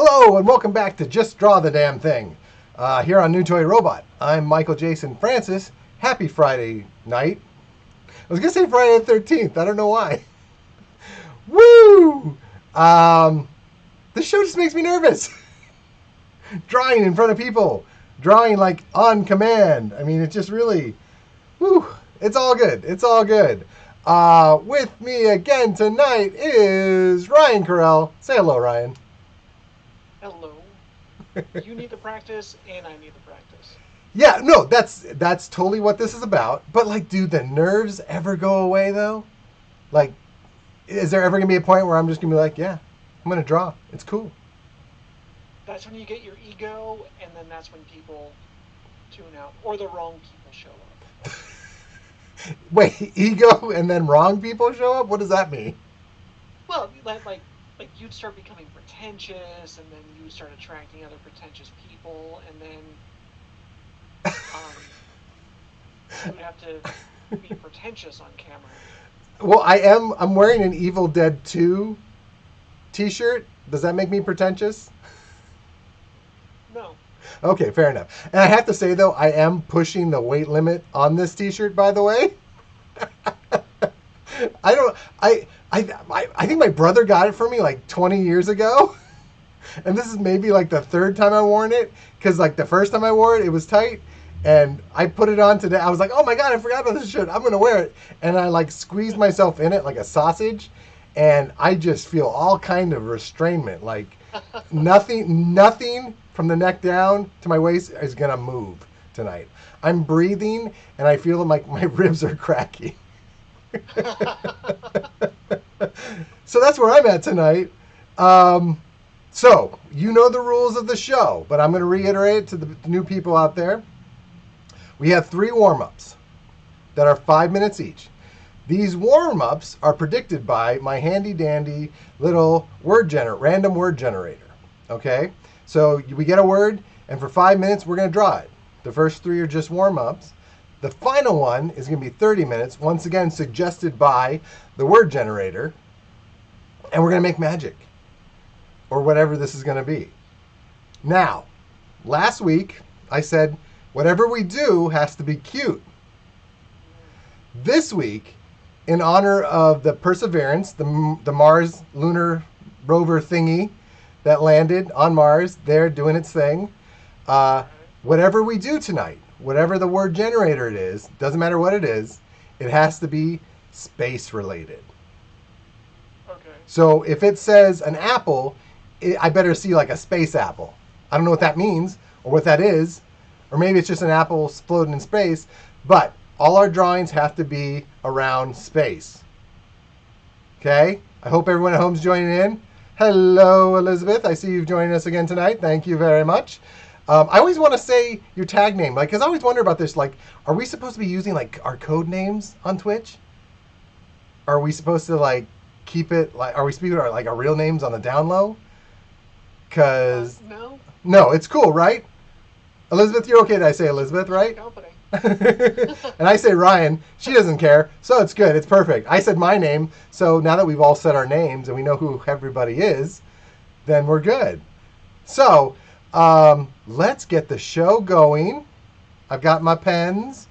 Hello and welcome back to Just Draw the Damn Thing. Here on New Toy Robot. I'm Michael Jason Francis. Happy Friday night. I was going to say Friday the 13th. I don't know why. Woo! This show just makes me nervous. Drawing in front of people. Drawing like on command. I mean, it just really... Woo! It's all good. It's all good. With me again tonight is Ryan Carell. Say hello, Ryan. Hello. You need the practice, and I need the practice. Yeah, no, that's totally what this is about. But like, do the nerves ever go away though? Like, is there ever gonna be a point where I'm just gonna be like, yeah, I'm gonna draw. It's cool. That's when you get your ego, and then that's when people tune out, or the wrong people show up. Wait, ego and then wrong people show up? What does that mean? Well, like you'd start becoming pretentious, and then you would start attracting other pretentious people, and then you would have to be pretentious on camera. Well, I'm wearing an Evil Dead 2 t-shirt. Does that make me pretentious? No. Okay, fair enough. And I have to say though, I am pushing the weight limit on this t-shirt, by the way. I think my brother got it for me like 20 years ago. And this is maybe like the third time I worn it. Because like the first time I wore it, it was tight. And I put it on today. I was like, oh my God, I forgot about this shirt. I'm going to wear it. And I like squeezed myself in it like a sausage. And I just feel all kind of restrainment. Like nothing from the neck down to my waist is going to move tonight. I'm breathing and I feel like my ribs are cracking. So that's where I'm at tonight. So you know the rules of the show, but I'm going to reiterate it to the new people out there. We have 3 warm-ups that are 5 minutes each. These warm-ups are predicted by my handy-dandy little random word generator. Okay? So we get a word, and for 5 minutes, we're going to draw it. The first 3 are just warm-ups. The final one is going to be 30 minutes, once again suggested by the word generator. And we're going to make magic. Or whatever this is going to be. Now, last week, I said, whatever we do has to be cute. This week, in honor of the Perseverance, the Mars lunar rover thingy that landed on Mars, they're doing its thing. Whatever we do tonight, whatever the word generator it is, doesn't matter what it is, it has to be space related. Okay. So if it says an apple, I better see like a space apple. I don't know what that means or what that is. Or maybe it's just an apple floating in space. But all our drawings have to be around space. Okay? I hope everyone at home's joining in. Hello, Elizabeth. I see you've joined us again tonight. Thank you very much. I always want to say your tag name, like, because I always wonder about this. Like, are we supposed to be using like our code names on Twitch? Are we supposed to like keep it like? Are we speaking like our real names on the down low? Because no, it's cool, right? Elizabeth, you're okay that I say Elizabeth, right? Company. And I say Ryan. She doesn't care, so it's good. It's perfect. I said my name, so now that we've all said our names and we know who everybody is, then we're good. So let's get the show going. I've got my pens.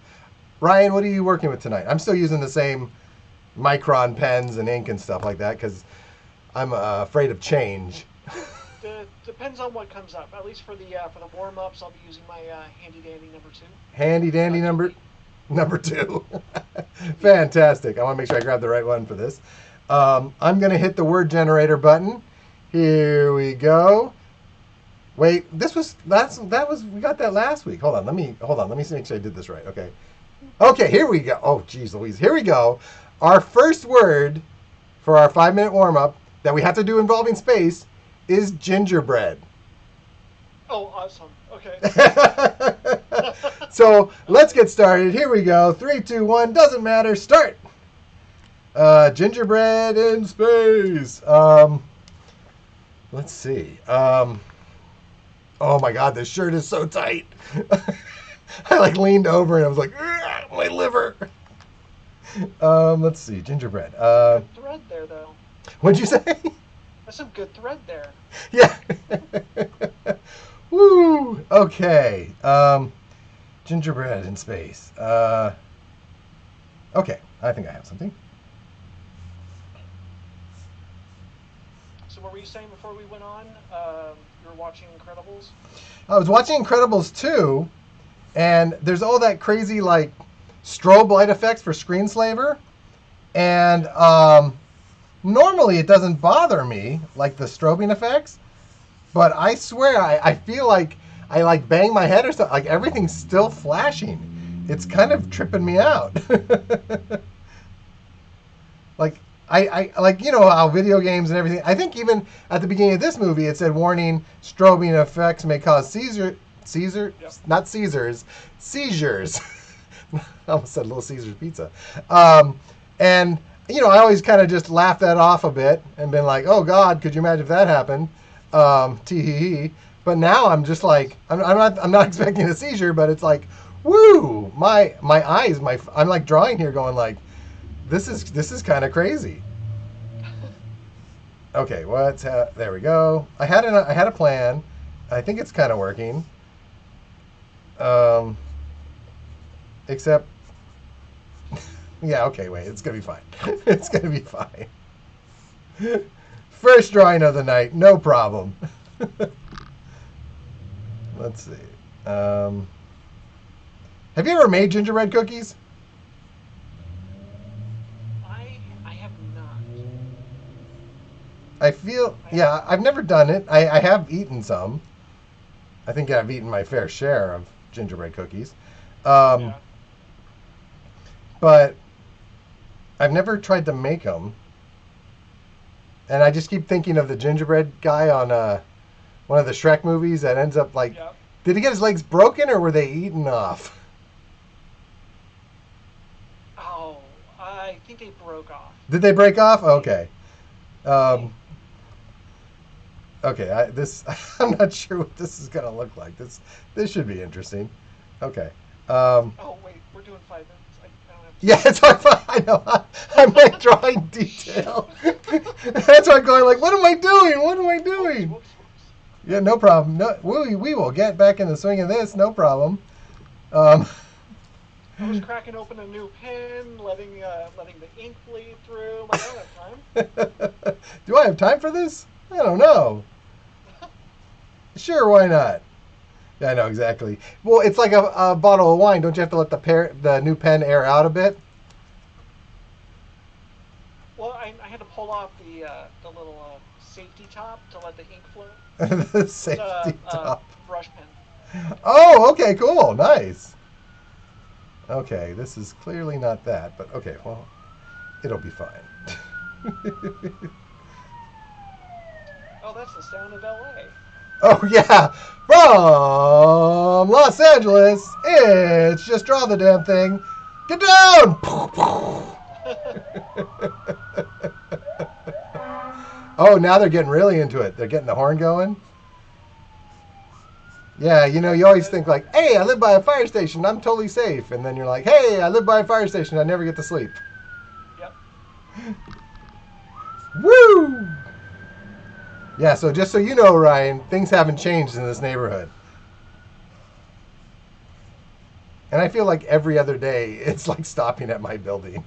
Ryan, what are you working with tonight? I'm still using the same Micron pens and ink and stuff like that because I'm afraid of change. Depends on what comes up. At least for the warm-ups, I'll be using my handy-dandy number 2. Handy-dandy number 2. Fantastic. I want to make sure I grab the right one for this. I'm going to hit the word generator button. Here we go. Wait, we got that last week. Hold on. Let me make sure I did this right. Okay, here we go. Oh, geez Louise. Here we go. Our first word for our 5-minute warm-up that we have to do involving space is gingerbread. Oh, awesome. Okay. So let's get started. Here we go. 3, 2, 1. Doesn't matter. Start. Gingerbread in space. Let's see. Oh my God, this shirt is so tight. I like leaned over and I was like, my liver. Let's see. Gingerbread. Good thread there, though. What'd you say? There's some good thread there. Yeah. Woo! Okay. Gingerbread in space. Okay, I think I have something. So what were you saying before we went on? You were watching Incredibles? I was watching Incredibles 2, and there's all that crazy, like, strobe light effects for Screenslaver. And normally it doesn't bother me, like the strobing effects. But I swear, I feel like I, like, bang my head or something. Like, everything's still flashing. It's kind of tripping me out. Like, I like, you know how video games and everything. I think even at the beginning of this movie, it said, warning, strobing effects may cause Yep. not Caesars, seizures. I almost said Little Caesars Pizza. And, you know, I always kind of just laughed that off a bit and been like, oh, God, could you imagine if that happened? Tee-hee-hee. But now I'm just like, I'm not expecting a seizure, but it's like, woo, my eyes, I'm like drawing here going like, this is kind of crazy. Okay, there we go. I had a plan. I think it's kind of working. Except, yeah, okay, wait, it's gonna be fine. It's gonna be fine. First drawing of the night, no problem. Let's see. Have you ever made gingerbread cookies? I have not. Yeah, I've never done it. I have eaten some. I think I've eaten my fair share of gingerbread cookies. Yeah. But I've never tried to make them. And I just keep thinking of the gingerbread guy on one of the Shrek movies that ends up like, Yep. did he get his legs broken or were they eaten off? Oh, I think they broke off. Did they break off? Okay. Okay, I'm not sure what this is gonna look like. This should be interesting. Okay. Oh wait, we're doing 5 minutes. I don't have to. Yeah, it's hard. I know. I'm like drawing detail. That's why I'm going like, what am I doing? What am I doing? Whoops. Yeah, no problem. No, we will get back in the swing of this. No problem. I was cracking open a new pen, letting the ink bleed through. Like, I don't have time. Do I have time for this? I don't know. Sure, why not? Yeah, I know exactly. Well, it's like a bottle of wine. Don't you have to let the new pen air out a bit? Well, I had to pull off the little safety top to let the ink flow. The safety top. Brush pen. Oh, okay, cool, nice. Okay, this is clearly not that, but okay, well, it'll be fine. Oh, that's the sound of LA. Oh, yeah, from Los Angeles, it's Just Draw the Damn Thing. Get down! Oh, now they're getting really into it. They're getting the horn going. Yeah, you know, you always think like, hey, I live by a fire station. I'm totally safe. And then you're like, hey, I live by a fire station. I never get to sleep. Yep. Woo! Yeah, so just so you know, Ryan, things haven't changed in this neighborhood. And I feel like every other day it's like stopping at my building.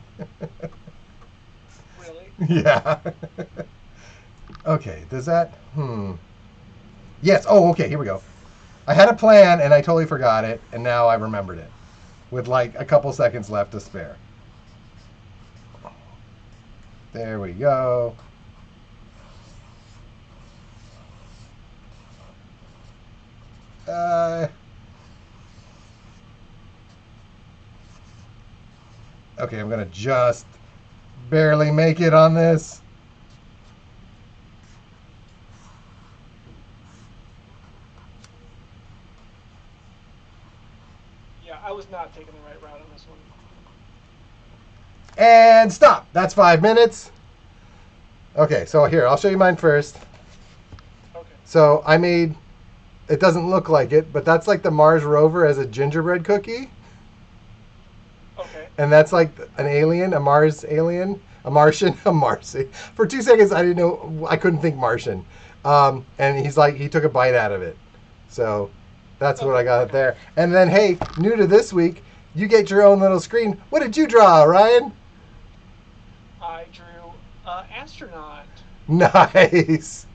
Really? Yeah. Okay, does that... Yes, oh, okay, here we go. I had a plan and I totally forgot it, and now I remembered it. With like a couple seconds left to spare. There we go. Okay, I'm gonna just barely make it on this. Yeah, I was not taking the right route on this one. And stop. That's 5 minutes. Okay, so here, I'll show you mine first. Okay. So I made, it doesn't look like it, but that's like the Mars rover as a gingerbread cookie. Okay. And that's like an alien, a Mars alien, a Martian, a Marcy. For 2 seconds, I didn't know, I couldn't think Martian. And he's like, he took a bite out of it. So that's what I got Okay. there. And then, hey, new to this week, you get your own little screen. What did you draw, Ryan? I drew astronaut. Nice.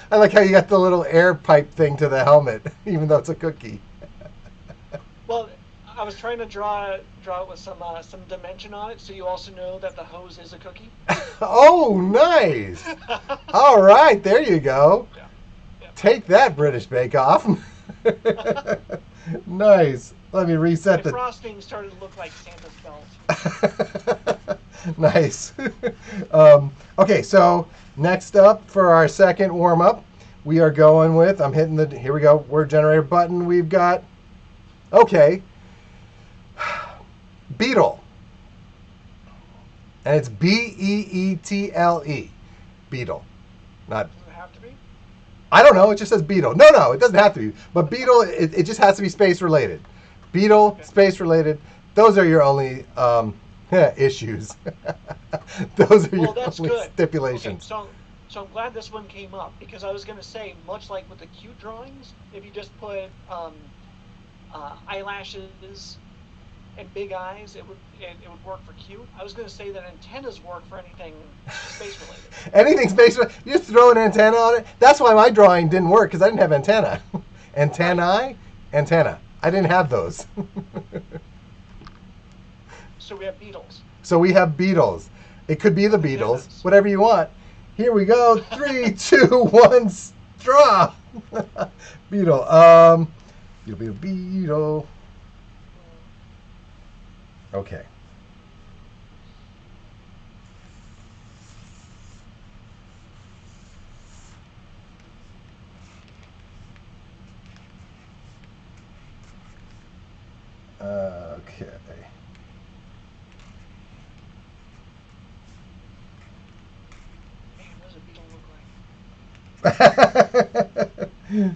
I like how you got the little air pipe thing to the helmet, even though it's a cookie. Well, I was trying to draw it with some dimension on it, so you also know that the hose is a cookie. Oh, nice. All right, there you go. Yeah. Yeah. Take that, British Bake Off. Nice. Let me My reset the. frosting started to look like Santa's belt. Nice. Okay, so next up for our second warm up, we are going with. I'm hitting the. Here we go. Word generator button. We've got. Okay. Beetle. And it's Beetle. Beetle. Not. Does it have to be? I don't know. It just says Beetle. No, it doesn't have to be. But Beetle, it just has to be space related. Beetle, Okay. space related. Those are your only issues. Those are Well, your that's only good. Okay, stipulations. so I'm glad this one came up because I was going to say, much like with the cute drawings, if you just put eyelashes and big eyes, it would work for cute. I was going to say that antennas work for anything space related. Anything space related, you just throw an antenna on it. That's why my drawing didn't work because I didn't have antenna. Antennae, antenna. I didn't have those. So we have beetles. So we have Beatles. It could be the Beatles, Antennas. whatever you want. Here we go. 3, 2, 1, draw. Beetle. Beetle. Okay. Okay. Man, what does a beetle look like?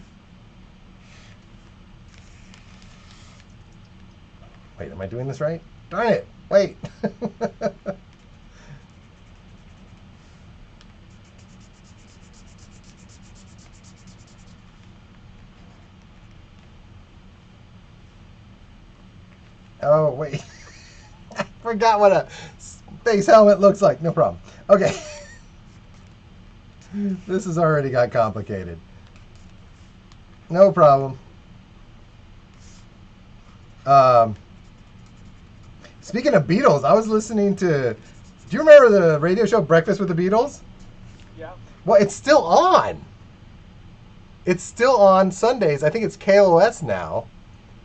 Wait, am I doing this right? Darn it. Wait. Oh, wait. I forgot what a space helmet looks like. No problem. Okay. This has already got complicated. No problem. Um, Speaking of Beatles, I was listening to. Do you remember the radio show Breakfast with the Beatles? Yeah. Well, it's still on. It's still on Sundays. I think it's KLOS now.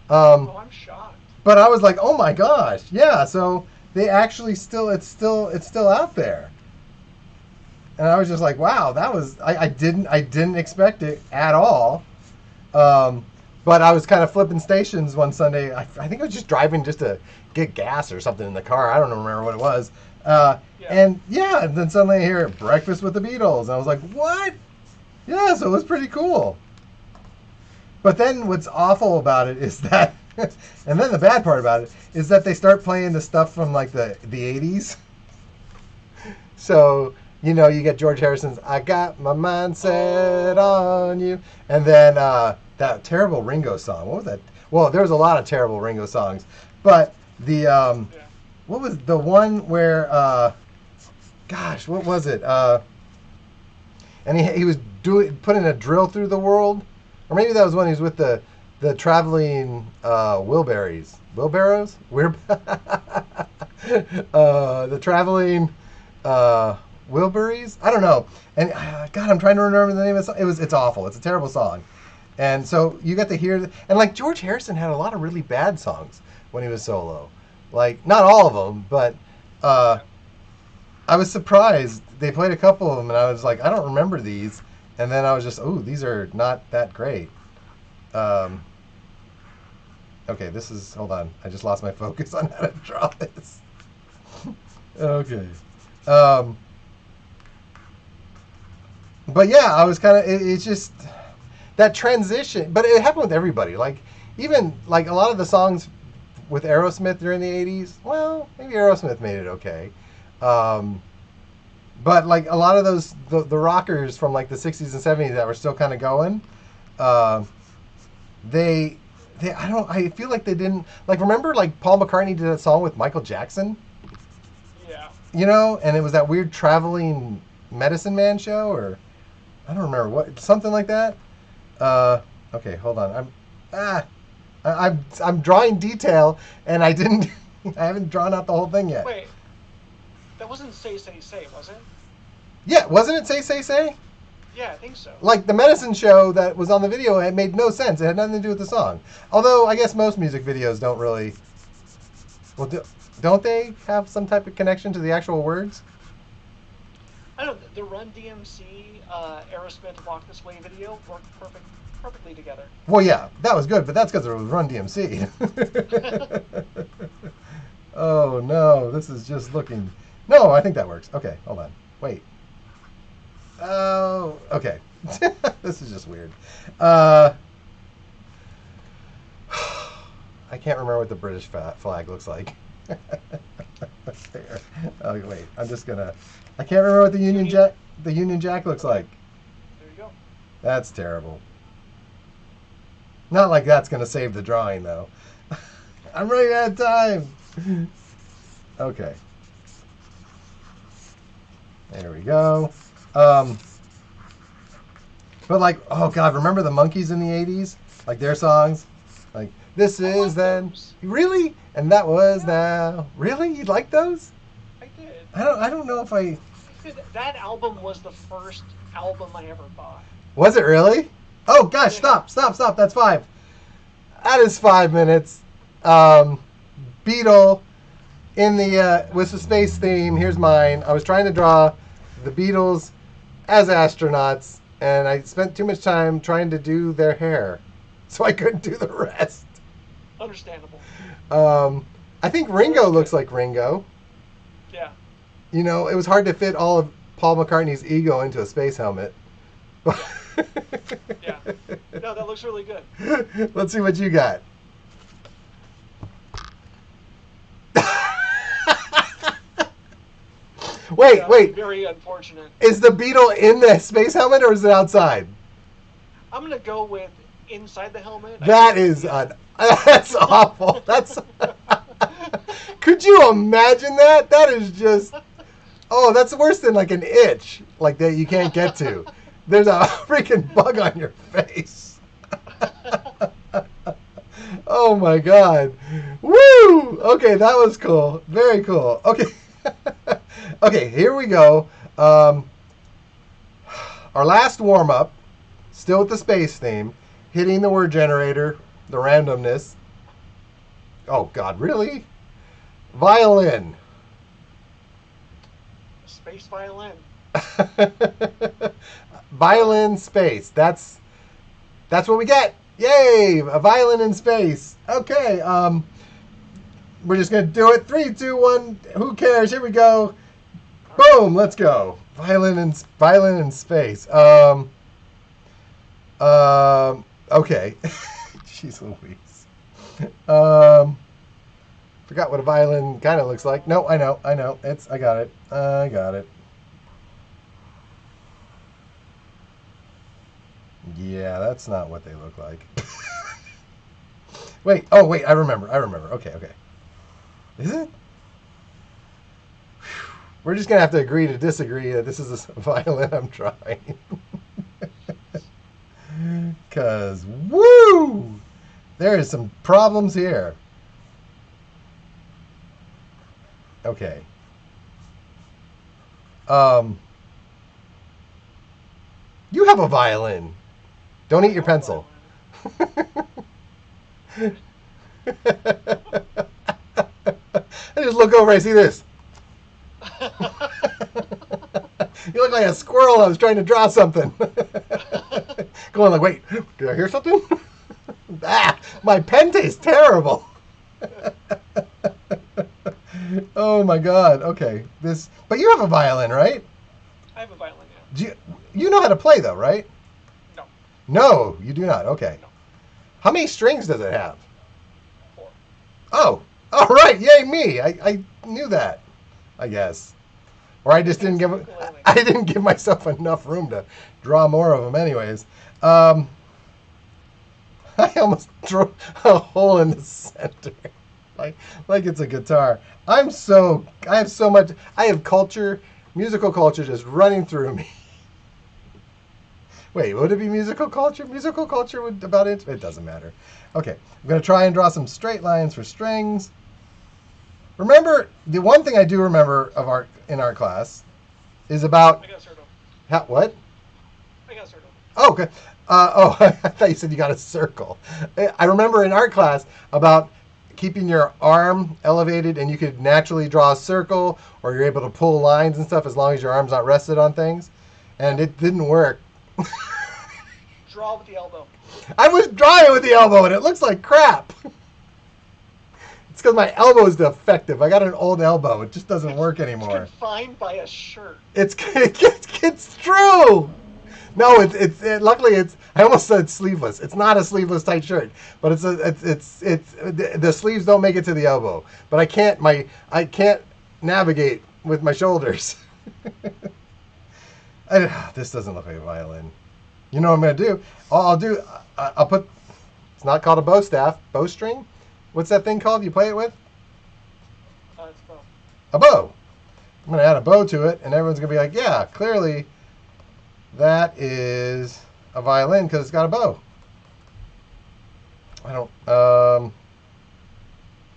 Oh, I'm shocked. But I was like, oh my gosh, yeah. So they actually it's still out there. And I was just like, wow, that was I didn't expect it at all. But I was kind of flipping stations one Sunday. I think I was just driving just to get gas or something in the car. I don't remember what it was. Yeah. And then suddenly I hear Breakfast with the Beatles. And I was like, what? Yeah, so it was pretty cool. But then what's awful about it is that, and then the bad part about it is that they start playing the stuff from like the 80s. So, you get George Harrison's I Got My Mind Set on You. And then that terrible Ringo song. What was that? Well, there was a lot of terrible Ringo songs. But the, Yeah. what was the one where, gosh, what was it? And he was putting a drill through the world. Or maybe that was when he was with the traveling wheelbarrows. Wheelbarrows? The traveling Wilburys? I don't know. And God, I'm trying to remember the name of the song. It's awful. It's a terrible song. And so you got to hear, and like George Harrison had a lot of really bad songs when he was solo. Like, not all of them, but I was surprised. They played a couple of them, and I was like, I don't remember these. And then I was just, oh, these are not that great. Okay, hold on. I just lost my focus on how to draw this. Okay. But yeah, I was kind of, it's just, that transition, but it happened with everybody. Like, even, like, a lot of the songs with Aerosmith during the 80s, well, maybe Aerosmith made it okay. But like a lot of those the rockers from like the 60s and 70s that were still kind of going, uh, they I feel like they didn't like remember like Paul McCartney did that song with Michael Jackson, Yeah. and it was that weird traveling medicine man show or I don't remember what something like that. Uh, okay, hold on. I'm drawing detail and I didn't I haven't drawn out the whole thing yet. Wait, that wasn't Say Say Say, was it? Yeah, wasn't it Say Say Say? Yeah, I think so. Like the medicine show that was on the video, it made no sense. It had nothing to do with the song. Although I guess most music videos don't really. Well, don't they have some type of connection to the actual words? I don't know. The Run DMC Aerosmith Walk This Way video worked perfectly together. Well, yeah, that was good, but that's because it was Run DMC. Oh no, this is just looking. No, I think that works. Okay, hold on. Wait. Oh, okay. This is just weird. I can't remember what the British flag looks like. There. Oh wait, I'm just gonna. I can't remember what the Union Jack looks like. There you go. That's terrible. Not like that's gonna save the drawing though. I'm running out of time. Okay. There we go. But like, oh god, remember the Monkees in the '80s? Like their songs, like "This Is Then." Those. Really? And that was now. Really? You like those? I did. I don't know if I. That album was the first album I ever bought. Was it really? Oh gosh! Stop! That's 5. That is 5 minutes. Beatle in the with the space theme. Here's mine. I was trying to draw the Beatles as astronauts, and I spent too much time trying to do their hair, so I couldn't do the rest. Understandable. I think Ringo looks like Ringo. Yeah. It was hard to fit all of Paul McCartney's ego into a space helmet. Yeah. No, that looks really good. Let's see what you got. Wait. Very unfortunate. Is the beetle in the space helmet or is it outside? I'm gonna go with inside the helmet. That's awful. That's. Could you imagine that? That is just. Oh, that's worse than like an itch, like that you can't get to. There's a freaking bug on your face. Oh my god. Woo! Okay, that was cool. Very cool. Okay. Okay, here we go. Our last warm-up, still with the space theme, hitting the word generator, the randomness. Oh god, really? Violin. Space violin. Violin space. That's what we get. Yay! A violin in space. Okay. We're just gonna do it. 3, 2, 1. Who cares? Here we go. Boom. Let's go. Violin in space. Okay. Jeez Louise. Forgot what a violin kind of looks like. No, I know. I got it. Yeah, that's not what they look like. Wait, I remember. Okay. Is it? We're just going to have to agree to disagree that this is a violin I'm trying. Because, woo! There is some problems here. Okay. You have a violin. Don't eat your pencil. I just look over, I see this. You look like a squirrel. I was trying to draw something. Going like, wait, did I hear something? My pen tastes terrible. Oh my god. Okay, but you have a violin, right? I have a violin, yeah. You know how to play though, right? No. No, you do not. Okay. No. How many strings does it have? 4. Oh, all right. Yay me. I knew that, I guess. Or I just didn't I didn't give myself enough room to draw more of them anyways. I almost drew a hole in the center. Like it's a guitar. I have so much, I have culture, musical culture just running through me. Wait, would it be musical culture? Musical culture would about it? It doesn't matter. Okay, I'm going to try and draw some straight lines for strings. Remember, the one thing I do remember of in our class is about... I got a circle. What? I got a circle. Oh, okay. I thought you said you got a circle. I remember in art class about keeping your arm elevated and you could naturally draw a circle, or you're able to pull lines and stuff as long as your arm's not rested on things. And it didn't work. Draw with the elbow. I was drawing with the elbow and it looks like crap. It's because my elbow is defective. I got an old elbow. It just doesn't work anymore. It's confined by a shirt. It's true. No, luckily it's. I almost said sleeveless. It's not a sleeveless tight shirt, but it's the sleeves don't make it to the elbow. But I can't navigate with my shoulders. This doesn't look like a violin. You know what I'm gonna do? I'll put. It's not called a bow staff. Bowstring. What's that thing called? You play it with? It's a bow. A bow. I'm gonna add a bow to it, and everyone's gonna be like, "Yeah, clearly, that is a violin because it's got a bow." I don't.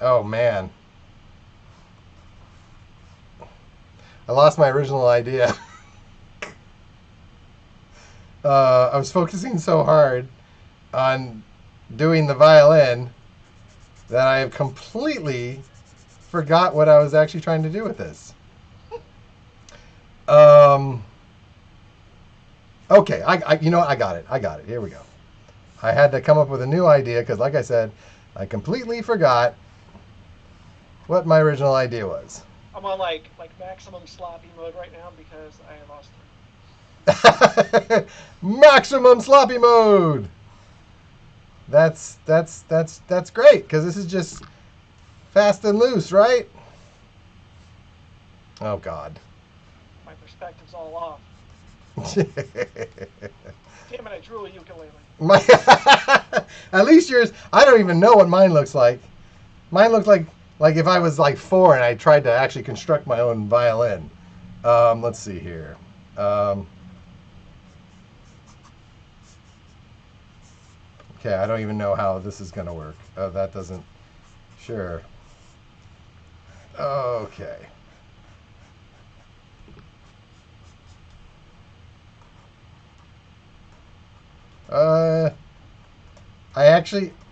Oh man. I lost my original idea. I was focusing so hard on doing the violin that I have completely forgot what I was actually trying to do with this. Okay, you know what? I got it. Here we go. I had to come up with a new idea because, like I said, I completely forgot what my original idea was. I'm on like maximum sloppy mode right now because I lost it. Maximum sloppy mode. That's great because this is just fast and loose, right? Oh God. My perspective's all off. Damn it! I drew a ukulele. At least yours. I don't even know what mine looks like. Mine looks like if I was like 4 and I tried to actually construct my own violin. Let's see here. Okay, I don't even know how this is going to work. Oh, that doesn't... Sure. Okay.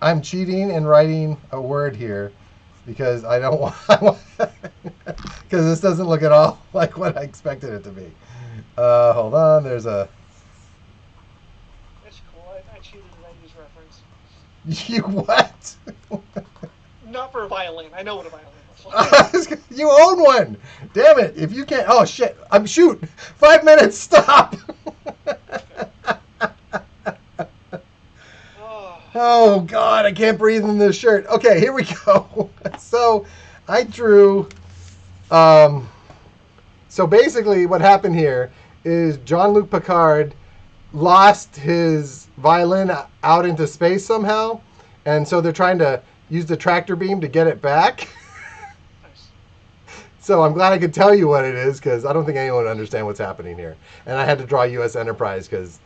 I'm cheating and writing a word here because I don't want... Because this doesn't look at all like what I expected it to be. Hold on, there's a... I cheated and I used reference. You what? Not for a violin. I know what a violin is. You own one. Damn it! If you can't, oh shit! Shoot! 5 minutes. Stop. Oh God! I can't breathe in this shirt. Okay, here we go. So, I drew. So basically, what happened here is Jean-Luc Picard lost his violin out into space somehow, and so they're trying to use the tractor beam to get it back. Nice. So I'm glad I could tell you what it is because I don't think anyone would understand what's happening here. And I had to draw U.S. Enterprise because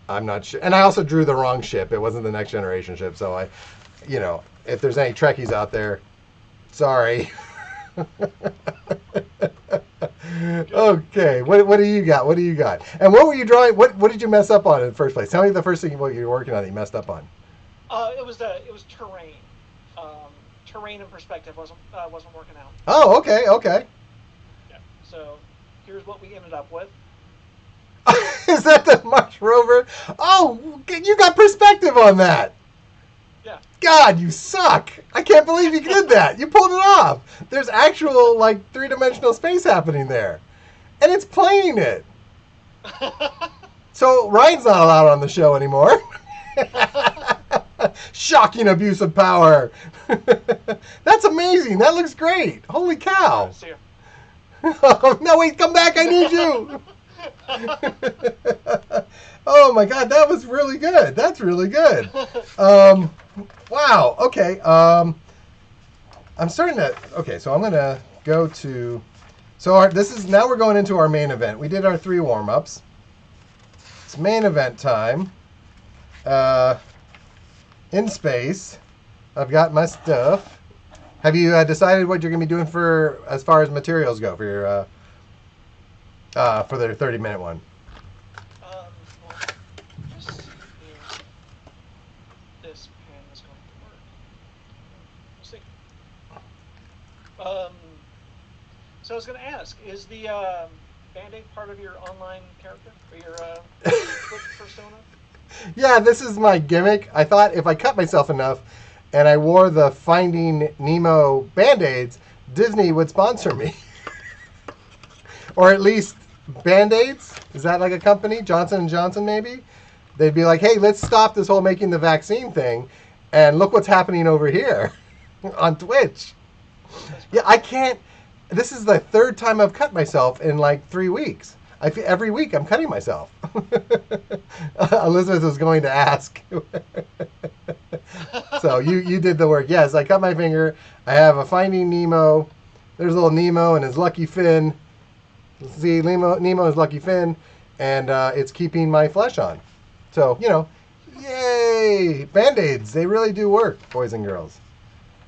I'm not sure. And I also drew the wrong ship. It wasn't the Next Generation ship. So if there's any Trekkies out there, sorry. Okay, what do you got? What do you got? And what were you drawing? What did you mess up on in the first place? Tell me the first thing what you were working on that you messed up on. It was terrain. Terrain and perspective wasn't working out. Oh, okay. Yeah. So here's what we ended up with. Is that the Mars rover? Oh, you got perspective on that. Yeah. God, you suck. I can't believe you did that. You pulled it off. There's actual, three-dimensional space happening there. And it's playing it. So Ryan's not allowed on the show anymore. Shocking abuse of power. That's amazing. That looks great. Holy cow. See ya. Oh, no, wait, come back. I need you. Oh, my God. That was really good. That's really good. Wow. Okay. I'm starting to. Okay, so I'm going to go to. So this is now we're going into our main event. We did our 3 warm-ups. It's main event time. In space. I've got my stuff. Have you decided what you're going to be doing for as far as materials go for your for the 30-minute one? Well, just see if this pen is going to work. We'll see. So I was going to ask, is the Band-Aid part of your online character or your persona? Yeah, this is my gimmick. I thought if I cut myself enough and I wore the Finding Nemo Band-Aids, Disney would sponsor me. Or at least Band-Aids? Is that like a company? Johnson & Johnson maybe? They'd be like, hey, let's stop this whole making the vaccine thing and look what's happening over here on Twitch. Yeah, I can't. This is the 3rd time I've cut myself in like 3 weeks. Every week I'm cutting myself. Elizabeth was going to ask. So you did the work. Yes, I cut my finger. I have a Finding Nemo. There's little Nemo and his lucky fin. See, Nemo is lucky fin, and it's keeping my flesh on. So, yay! Band-Aids, they really do work, boys and girls.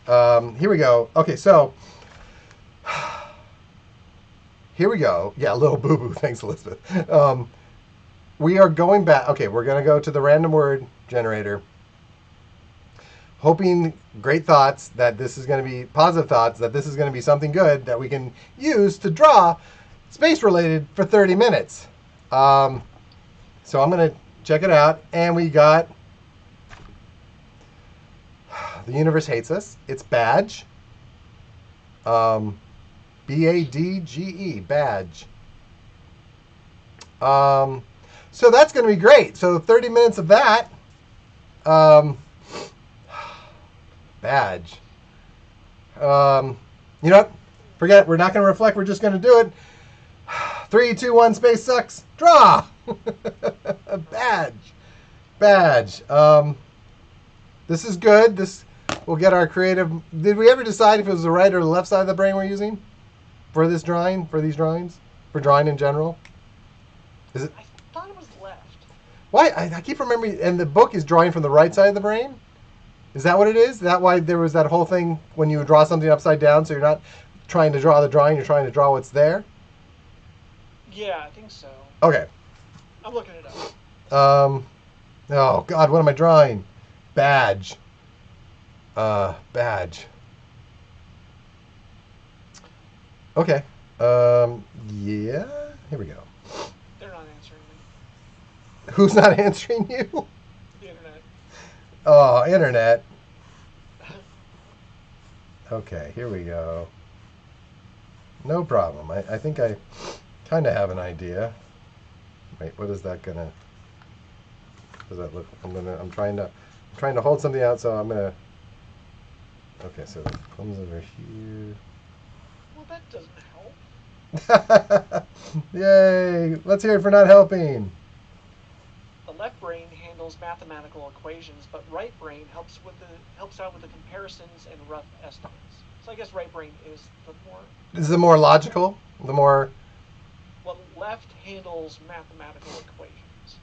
Here we go. Okay, so here we go. Yeah, little boo-boo. Thanks, Elizabeth. We are going back. Okay, we're going to go to the random word generator. Hoping great thoughts that this is going to be positive thoughts, that this is going to be something good that we can use to draw space-related for 30 minutes. So I'm going to check it out. And we got The Universe Hates Us. It's Badge. B-A-D-G-E, Badge. So that's going to be great. So 30 minutes of that. Badge. You know what? Forget it. We're not going to reflect. We're just going to do it. 3, 2, 1, space sucks. Draw. Badge. Badge. This is good. This will get our creative. Did we ever decide if it was the right or the left side of the brain we're using for this drawing? For these drawings? For drawing in general? Is it? I thought it was left. Why? I keep remembering. And the book is drawing from the right side of the brain. Is that what it is? Is that why there was that whole thing when you draw something upside down? So you're not trying to draw the drawing. You're trying to draw what's there. Yeah, I think so. Okay. I'm looking it up. Oh God, what am I drawing? Badge. Badge. Okay. Yeah. Here we go. They're not answering me. Who's not answering you? The internet. Oh, internet. Okay, here we go. No problem. I think I kind of have an idea. Wait, what is that gonna? Does that look? I'm trying to hold something out, so I'm gonna. Okay, so it comes over here. Well, that doesn't help. Yay! Let's hear it for not helping. The left brain handles mathematical equations, but right brain helps out with the comparisons and rough estimates. So I guess right brain is the more. Is the more logical? The more. Well, left handles mathematical equations.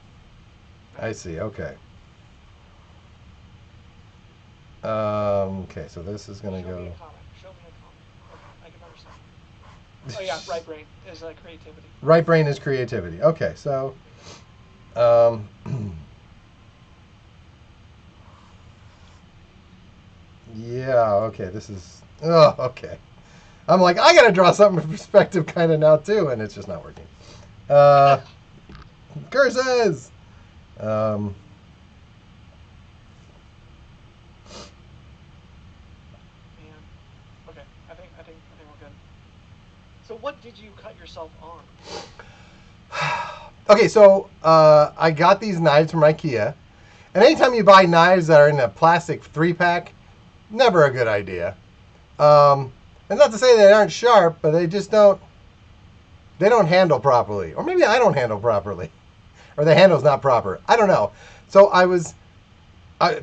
I see. Okay. Okay, so this is gonna Show go. me a comment. Show me a comment. Okay, I can understand. Oh yeah, right brain is creativity. Right brain is creativity. Okay, so. Yeah. Okay. This is. Oh. Okay. I'm like I gotta draw something from perspective kind of now too, and it's just not working. Curses. Man. Okay. I think we're good. So what did you cut yourself on? Okay, so I got these knives from IKEA, and anytime you buy knives that are in a plastic 3-pack, never a good idea. And not to say they aren't sharp, but they just don't. They don't handle properly, or maybe I don't handle properly, or the handle's not proper. I don't know. So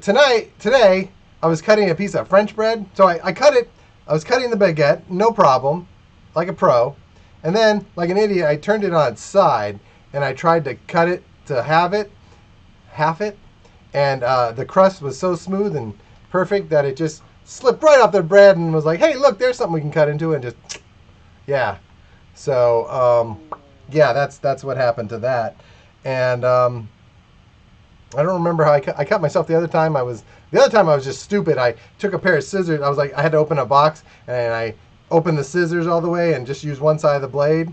today, I was cutting a piece of French bread. So I cut it. I was cutting the baguette, no problem, like a pro. And then, like an idiot, I turned it on its side, and I tried to cut it to half it, and the crust was so smooth and perfect that it just slipped right off the bread and was like, hey, look, there's something we can cut into, and just, yeah. So, yeah, that's what happened to that. And I don't remember how I cut myself the other time. I was just stupid. I took a pair of scissors. I was like, I had to open a box, and I opened the scissors all the way and just used one side of the blade,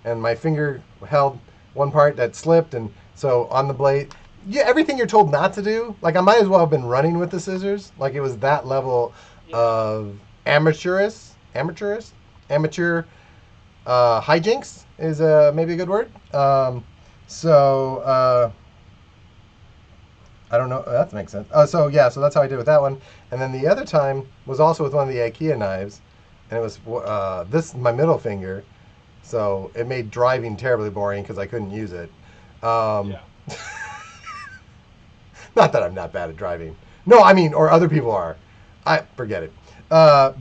and my finger held one part that slipped, and so on the blade, yeah, everything you're told not to do. Like I might as well have been running with the scissors. Like it was that level of amateur hijinks is maybe a good word. I don't know. That makes sense. So that's how I did with that one. And then the other time was also with one of the IKEA knives, and it was this my middle finger, so it made driving terribly boring because I couldn't use it. Yeah. Not that I'm not bad at driving. No, I mean, or other people are. I forget it. But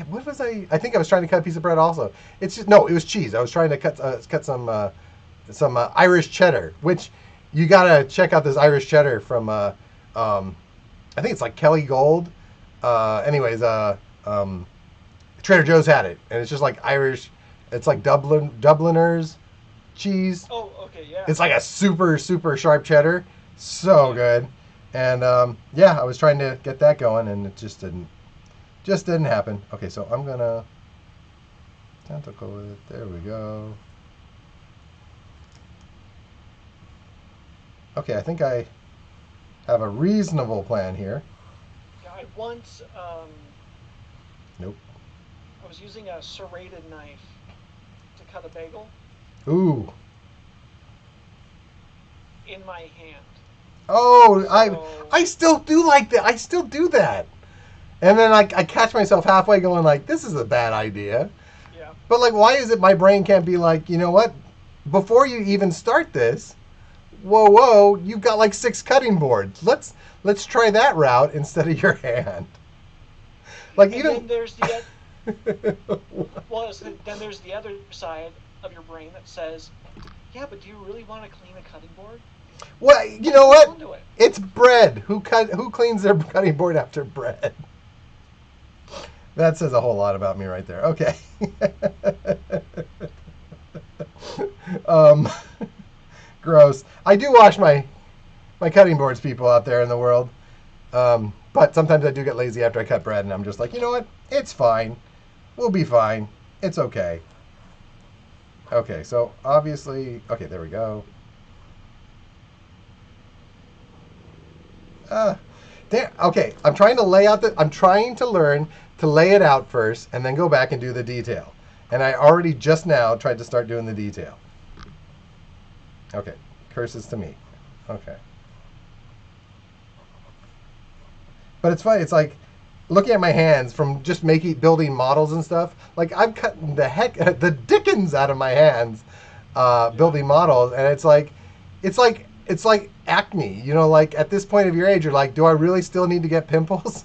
what was I? I think I was trying to cut a piece of bread also. It's just no, it was cheese. I was trying to cut some Irish cheddar, which you gotta check out this Irish cheddar from I think it's like Kelly Gold. Trader Joe's had it, and it's just like Irish. It's like Dubliners cheese. Oh, okay, yeah. It's like a super sharp cheddar, so good. And I was trying to get that going, and it just didn't happen. Okay, so I'm gonna tentacle it. There we go. Okay, I think I have a reasonable plan here. Yeah, I once Nope. I was using a serrated knife to cut a bagel. Ooh. In my hand. Oh, I still do like that. I still do that. And then I catch myself halfway going like, this is a bad idea. Yeah. But like, why is it my brain can't be like, you know what? Before you even start this, whoa, you've got like 6 cutting boards. Let's try that route instead of your hand. Like and even then there's the then there's the other side of your brain that says, yeah, but do you really want to clean a cutting board? Well, you know what? It's bread. Who cleans their cutting board after bread? That says a whole lot about me right there. Okay. Gross. I do wash my cutting boards, people out there in the world. But sometimes I do get lazy after I cut bread, and I'm just like, you know what? It's fine. We'll be fine. It's okay. Okay, so obviously, okay, there we go. There. Okay, I'm trying to learn to lay it out first, and then go back and do the detail. And I already just now tried to start doing the detail. Okay, curses to me. Okay. But it's funny. It's like looking at my hands from just building models and stuff. Like I'm cutting the dickens out of my hands, building models, and it's like acne. You know, like at this point of your age, you're like, do I really still need to get pimples?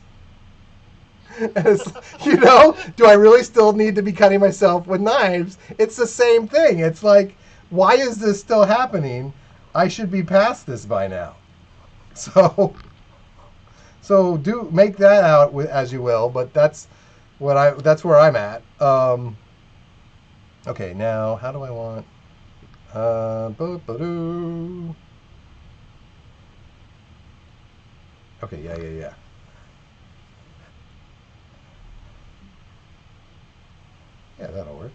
You know, do I really still need to be cutting myself with knives? It's the same thing. It's like, why is this still happening? I should be past this by now. So do make that out as you will, but that's where I'm at. Okay, now how do I want? Okay, yeah. Yeah, that'll work.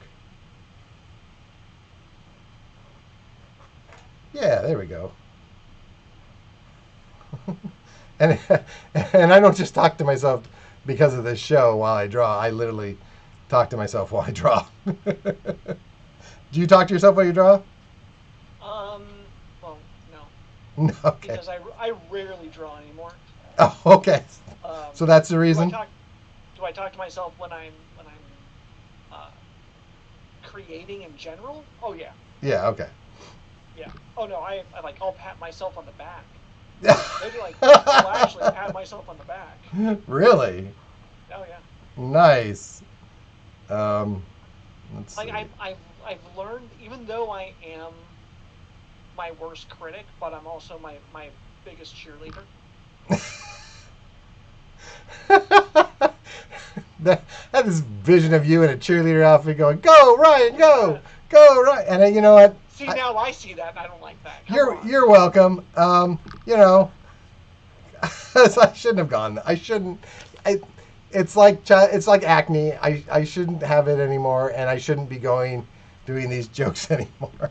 Yeah, there we go. and I don't just talk to myself because of this show while I draw. I literally talk to myself while I draw. Do you talk to yourself while you draw? Well, no. No, okay. Because I rarely draw anymore. Oh, okay. So that's the reason. Do I talk to myself when I'm creating in general, oh yeah, Yeah. Okay. yeah. Oh no, I'll pat myself on the back. Maybe like I'll actually pat myself on the back. Really? Oh yeah. Nice. Um, let's Like see. I've learned, even though I am my worst critic, but I'm also my biggest cheerleader. I had this vision of you in a cheerleader outfit going, "Go Ryan, go, Yeah. go Ryan!" And you know what? See, now I see that and I don't like that. Come You're on. you're welcome. You know, I shouldn't have gone. I shouldn't. I, it's like acne. I shouldn't have it anymore, and I shouldn't be doing these jokes anymore.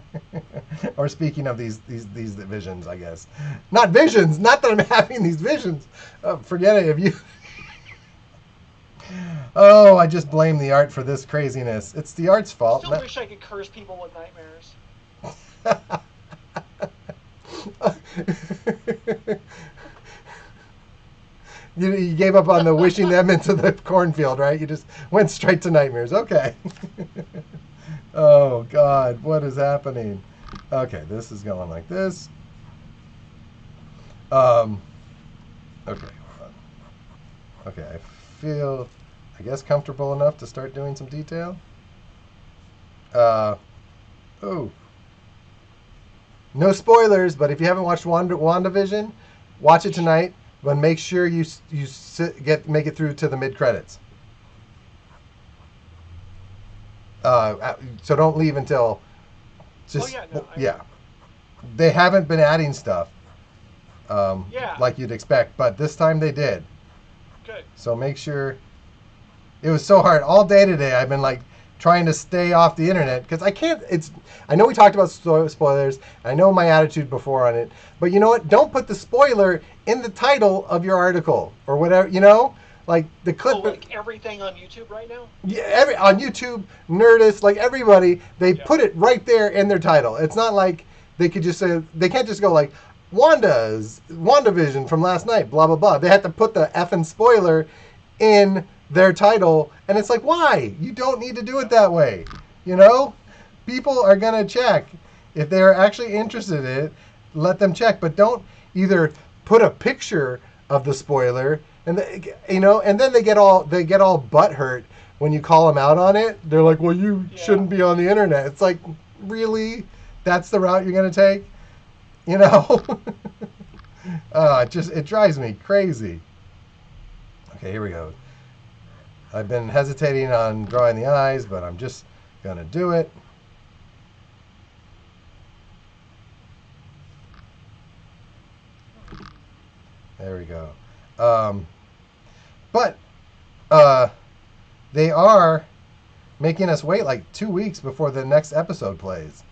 Or speaking of these visions, I guess. Not visions. Not that I'm having these visions. Forget it. If you. Oh, I just blame the art for this craziness. It's the art's fault. Still wish I could curse people with nightmares. You gave up on the wishing them into the cornfield, right? You just went straight to nightmares. Okay. Oh, God. What is happening? Okay, this is going like this. Um, okay, hold on. Okay, I feel, I guess, comfortable enough to start doing some detail. Uh, oh. No spoilers, but if you haven't watched WandaVision, watch it tonight. But make sure you make it through to the mid credits. So don't leave until just Oh yeah, no, yeah. They haven't been adding stuff Yeah. like you'd expect, but this time they did. Good. So make sure. It was so hard all day today. I've been like trying to stay off the internet because I can't. I know we talked about spoilers. I know my attitude before on it, but you know what? Don't put the spoiler in the title of your article or whatever. You know, like the clip. Oh, like everything on YouTube right now? Yeah, on YouTube, Nerdist, like everybody, they put it right there in their title. It's not like they could just say, they can't just go like WandaVision from last night, blah blah blah. They have to put the effing spoiler in their title, and it's like, why? You don't need to do it that way. You know, people are gonna check if they're actually interested in it. Let them check, but don't either put a picture of the spoiler and and then they get all butthurt when you call them out on it. They're like, well, you shouldn't be on the internet. It's like, really? That's the route you're gonna take? You know? It drives me crazy. Okay, here we go. I've been hesitating on drawing the eyes, but I'm just gonna do it. There we go. But they are making us wait like 2 weeks before the next episode plays.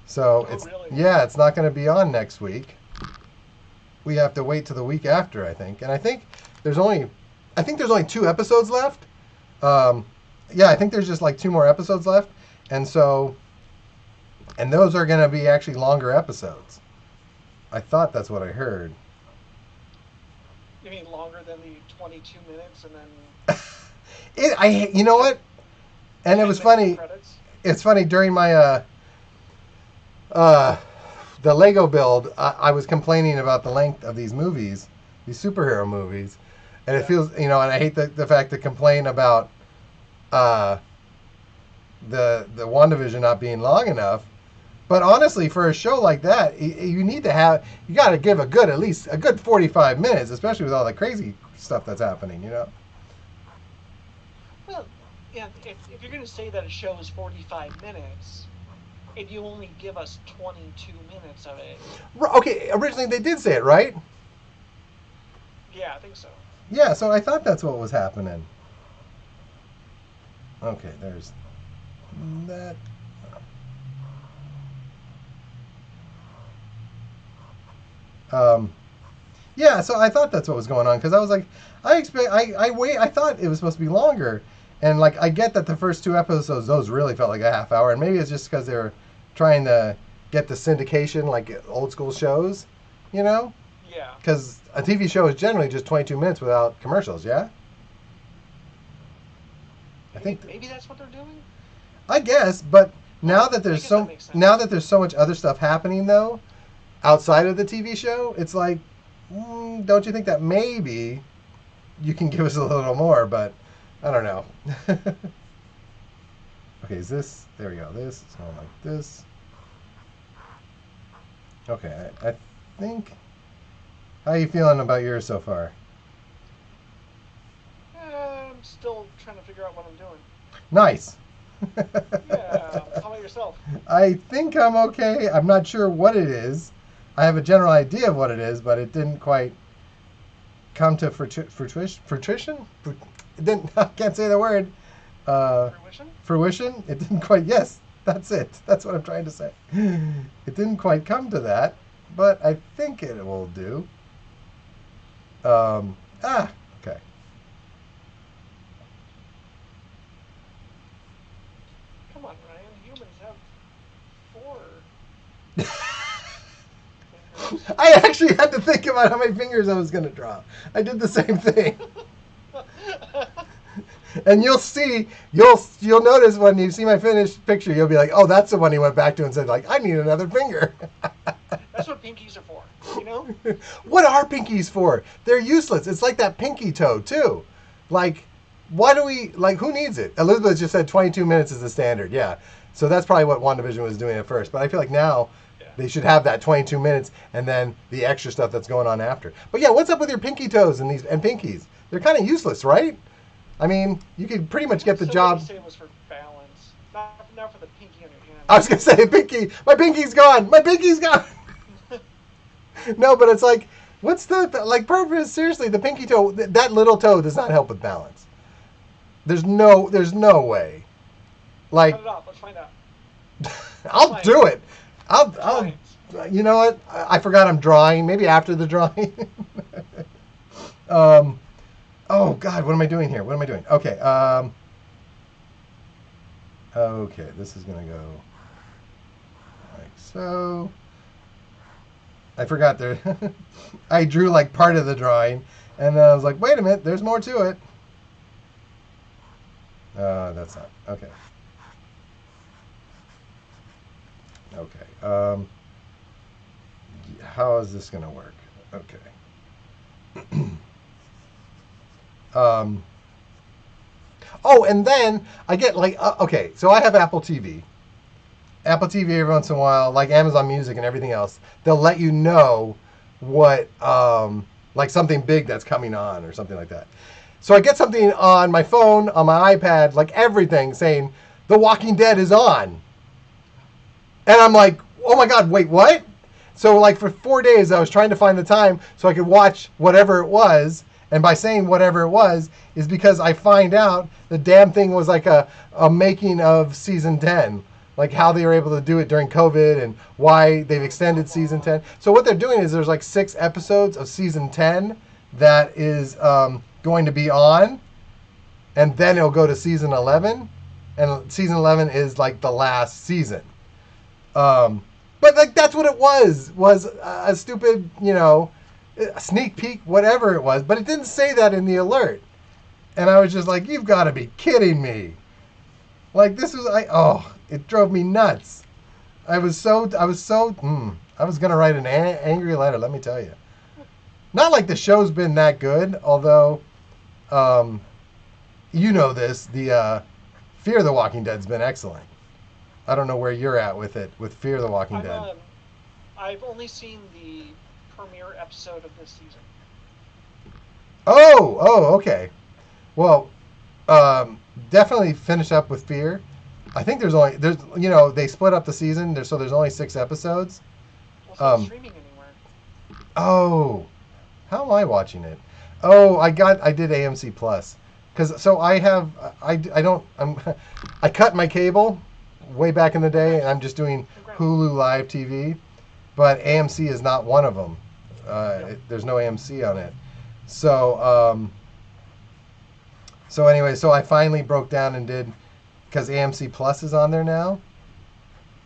So Really? Yeah, it's not going to be on next week. We have to wait to the week after, I think. And I think there's only 2 episodes left. I think there's just like 2 more episodes left, and those are going to be actually longer episodes. I thought that's what I heard. You mean longer than the 22 minutes and then... You know what? And it was funny. Credits? It's funny, during my the Lego build, I was complaining about the length of these movies, these superhero movies, and it feels, and I hate the fact to complain about the WandaVision not being long enough. But honestly, for a show like that, you got to give at least a good 45 minutes, especially with all the crazy stuff that's happening, Well, yeah, if you're going to say that a show is 45 minutes, and you only give us 22 minutes of it... Okay, originally they did say it, right? Yeah, I think so. Yeah, so I thought that's what was happening. Okay, there's that. So I thought that's what was going on, because I was like, I thought it was supposed to be longer, and like I get that the first 2 episodes, those really felt like a half hour, and maybe it's just because they were trying to get the syndication like old school shows, Yeah. Because a TV show is generally just 22 minutes without commercials, yeah. I think maybe that's what they're doing. I guess, but now that I there's guess that so makes sense. now that there's so much other stuff happening though, outside of the TV show, it's like, don't you think that maybe you can give us a little more? But I don't know. Okay, is this? There we go. This is going like this. Okay, I think. How are you feeling about yours so far? I'm still trying to figure out what I'm doing. Nice. Yeah. How about yourself? I think I'm okay. I'm not sure what it is. I have a general idea of what it is, but it didn't quite come to fruition. It didn't. I can't say the word. Fruition? Fruition. It didn't quite. Yes, that's it. That's what I'm trying to say. It didn't quite come to that, but I think it will do. Okay. Come on, Ryan. Humans have 4 fingers. I actually had to think about how many fingers I was going to draw. I did the same thing. And you'll notice when you see my finished picture, you'll be like, oh, that's the one he went back to and said, like, I need another finger. That's what pinkies are for, you know? What are pinkies for? They're useless. It's like that pinky toe, too. Like, why do we, like, who needs it? Elizabeth just said 22 minutes is the standard, yeah. So that's probably what WandaVision was doing at first. But I feel like now they should have that 22 minutes and then the extra stuff that's going on after. But yeah, what's up with your pinky toes and pinkies? They're kind of useless, right? I mean, you could pretty much get the job. Say it was for balance, not for the pinky on your hand. I was gonna say pinky. My pinky's gone. My pinky's gone. No, but it's like, what's the like purpose? Seriously, the pinky toe, that little toe does not help with balance. There's no way. Like, Cut it off. Let's find out. I'll do it. I'll. You know what? I forgot I'm drawing. Maybe after the drawing. Oh God, what am I doing here? What am I doing? Okay. Okay, this is gonna go like so. I forgot there. I drew like part of the drawing, and then I was like, wait a minute, there's more to it. That's not okay. Okay. How is this gonna work? Okay. Oh, and then I get like, okay, so I have Apple TV. Apple TV every once in a while, like Amazon Music and everything else, they'll let you know what, like something big that's coming on or something like that. So I get something on my phone, on my iPad, like everything saying, The Walking Dead is on. And I'm like, oh my God, wait, what? So like for 4 days, I was trying to find the time so I could watch whatever it was. And by saying whatever it was, is because I find out the damn thing was like a making of season 10. Like how they were able to do it during COVID and why they've extended season 10. So what they're doing is there's like 6 episodes of season 10 that is going to be on. And then it'll go to season 11. And season 11 is like the last season. But like that's what it was a stupid, a sneak peek, whatever it was, but it didn't say that in the alert. And I was just like, you've got to be kidding me. Like this was, it drove me nuts. I was going to write an angry letter, let me tell you. Not like the show's been that good, although, you know this, the Fear the Walking Dead's been excellent. I don't know where you're at with it, with Fear the Walking Dead. I've only seen the premiere episode of this season. Oh, okay. Well, definitely finish up with Fear. I think they split up the season, so there's only 6 episodes. Well, it's not streaming anywhere. Oh, how am I watching it? Oh, I did AMC Plus, I cut my cable way back in the day, and I'm just doing Hulu Live TV, but AMC is not one of them. There's no AMC on it. So anyway, so I finally broke down and did, because AMC Plus is on there now,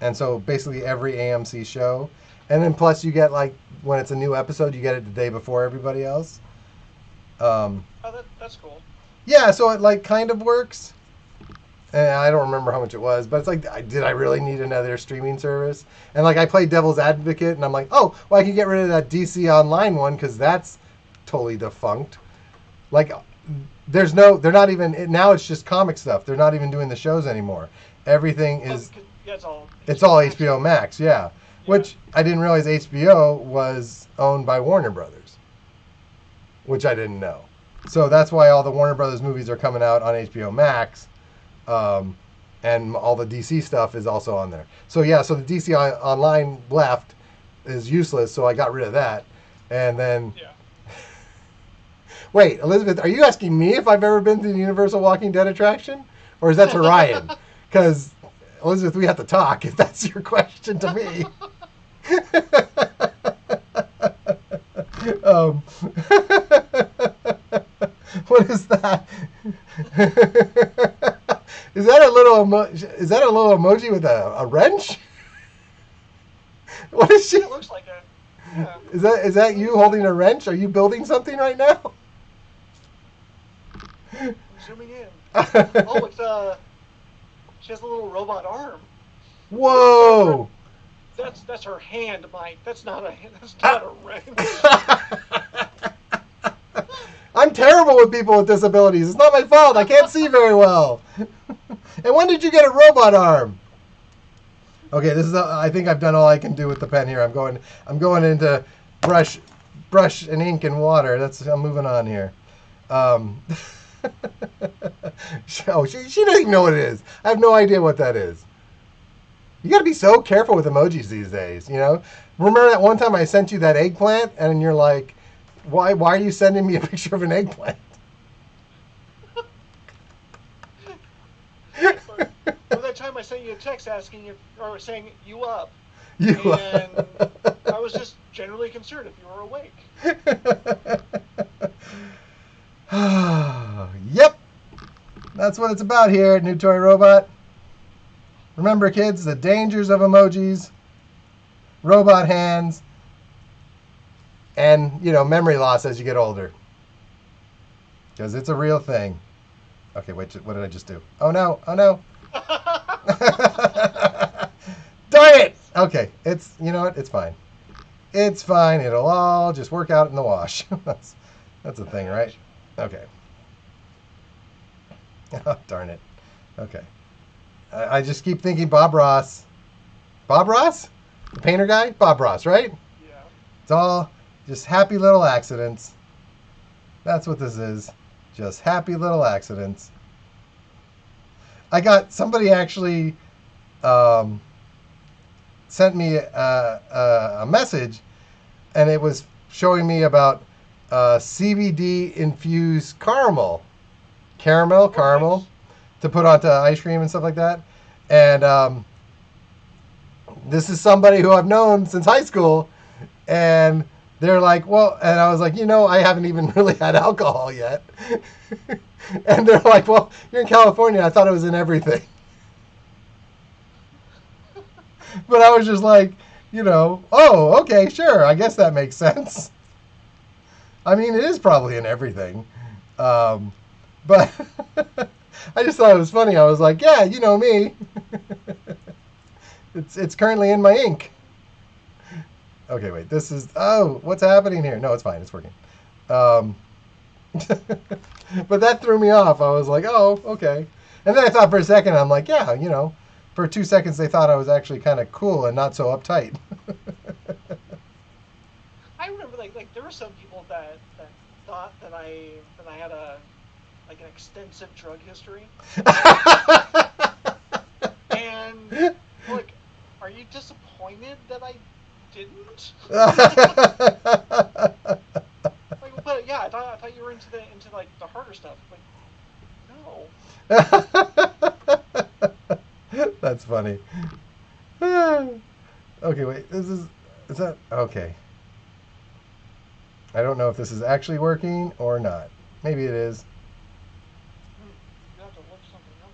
and so basically every AMC show, and then plus you get like when it's a new episode, you get it the day before everybody else. That's cool. Yeah, so it like kind of works. And I don't remember how much it was, but it's like, did I really need another streaming service? And like, I played Devil's Advocate, and I'm like, oh, well, I can get rid of that DC Online one because that's totally defunct. Like, they're not even now. It's just comic stuff. They're not even doing the shows anymore. Everything is, yeah, it's all HBO Max. Yeah, which I didn't realize HBO was owned by Warner Brothers, which I didn't know. So that's why all the Warner Brothers movies are coming out on HBO Max. And all the DC stuff is also on there. So yeah, so the DC Online left is useless, so I got rid of that. And then wait, Elizabeth, are you asking me if I've ever been to the Universal Walking Dead attraction? Or is that to Ryan? Because, Elizabeth, we have to talk if that's your question to me. What is that? Is that a little emoji with a wrench? What is she? It looks like a. Yeah. Is that you holding a wrench? Are you building something right now? I'm zooming in. Oh, it's she has a little robot arm. Whoa! That's her hand, Mike. That's not a wrench. I'm terrible with people with disabilities. It's not my fault. I can't see very well. And when did you get a robot arm? Okay, this is. I think I've done all I can do with the pen here. I'm going into brush and ink and water. I'm moving on here. Oh, she doesn't even know what it is. I have no idea what that is. You got to be so careful with emojis these days. You know. Remember that one time I sent you that eggplant, and you're like, "Why are you sending me a picture of an eggplant?" Or that time I sent you a text asking or saying you up. And I was just generally concerned if you were awake. Yep. That's what it's about here at New Toy Robot. Remember, kids, the dangers of emojis, robot hands, and, memory loss as you get older. Because it's a real thing. Okay, wait, what did I just do? Oh, no. Darn it! Okay, you know what? It's fine. It's fine. It'll all just work out in the wash. That's a thing, right? Okay. Oh, darn it. Okay. I just keep thinking Bob Ross. Bob Ross? The painter guy? Bob Ross, right? Yeah. It's all just happy little accidents. That's what this is. Just happy little accidents. I got somebody actually sent me a message, and it was showing me about CBD infused caramel to put onto ice cream and stuff like that. And this is somebody who I've known since high school, and they're like, well, and I was like, I haven't even really had alcohol yet. And they're like, well, you're in California. I thought it was in everything. But I was just like, oh, okay, sure. I guess that makes sense. I mean, it is probably in everything. But I just thought it was funny. I was like, yeah, you know me. It's currently in my ink. Okay, wait. What's happening here? No, it's fine. It's working. But that threw me off. I was like, oh, okay. And then I thought for a second, I'm like, yeah, for 2 seconds they thought I was actually kind of cool and not so uptight. I remember like there were some people that thought that I had an extensive drug history. And like, are you disappointed that I didn't? But yeah, I thought you were into the harder stuff. Like, no. That's funny. Okay, wait. Is that okay? I don't know if this is actually working or not. Maybe it is. You have to look something up.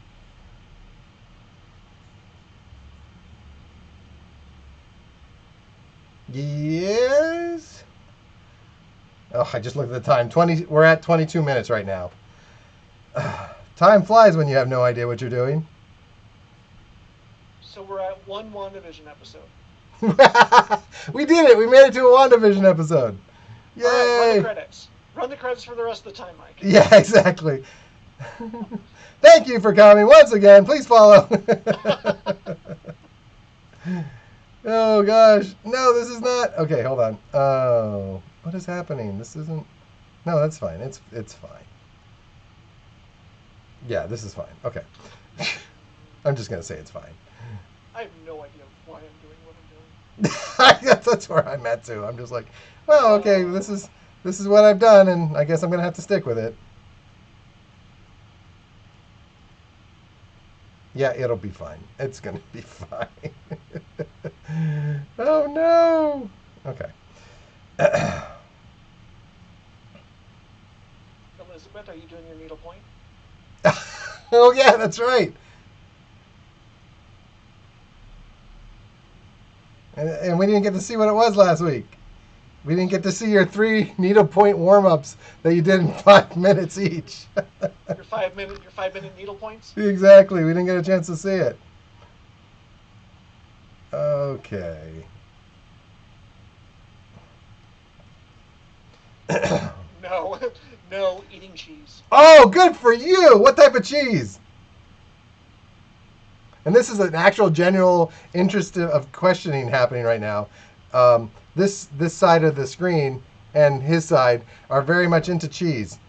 Yes. Oh, I just looked at the time. We're at 22 minutes right now. Time flies when you have no idea what you're doing. So we're at one WandaVision episode. We did it. We made it to a WandaVision episode. Yay! All right, run the credits. Run the credits for the rest of the time, Mike. Yeah, exactly. Thank you for coming once again. Please follow. Oh gosh, no, this is not. Okay, hold on. Oh, what is happening? This isn't. No, that's fine. It's fine. Yeah, this is fine. Okay. I'm just gonna say it's fine. I have no idea why I'm doing what I'm doing. That's where I'm at too. I'm just like, well, okay, this is what I've done, and I guess I'm gonna have to stick with it. Yeah, it'll be fine. It's gonna be fine. Oh no. Okay. Elizabeth, are you doing your needlepoint? Oh yeah, that's right. And we didn't get to see what it was last week. We didn't get to see your 3 needlepoint warm-ups that you did in 5 minutes each. Your 5 minute needlepoints? Exactly. We didn't get a chance to see it. Okay. No, eating cheese. Oh, good for you. What type of cheese? And this is an actual general interest of questioning happening right now. This side of the screen and his side are very much into cheese.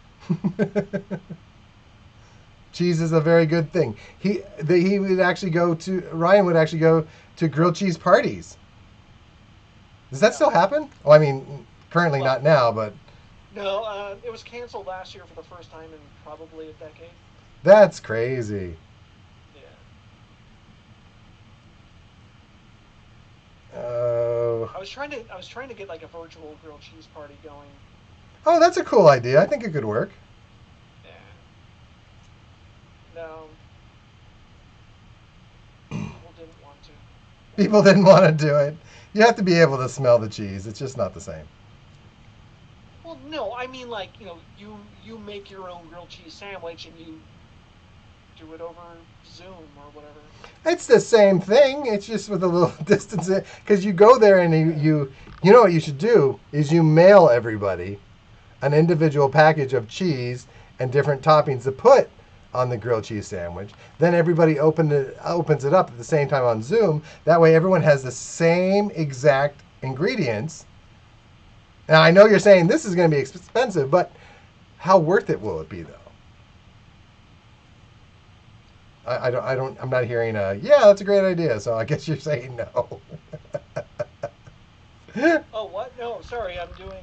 Cheese is a very good thing. Ryan would actually go to grilled cheese parties. Does that still happen? Oh, I mean, currently not now, but no, it was canceled last year for the first time in probably a decade. That's crazy. I was trying to get like a virtual grilled cheese party going. Oh, that's a cool idea. I think it could work. Yeah. No. People didn't want to. People didn't want to do it. You have to be able to smell the cheese. It's just not the same. Well, no, I mean like, you make your own grilled cheese sandwich and you do it over Zoom or whatever. It's the same thing. It's just with a little distance. Because you go there and you know what you should do is you mail everybody an individual package of cheese and different toppings to put on the grilled cheese sandwich. Then everybody opens it up at the same time on Zoom. That way everyone has the same exact ingredients. Now I know you're saying this is going to be expensive, but how worth it will it be though? I'm not hearing yeah, that's a great idea. So I guess you're saying no. Oh, what? No, sorry, I'm doing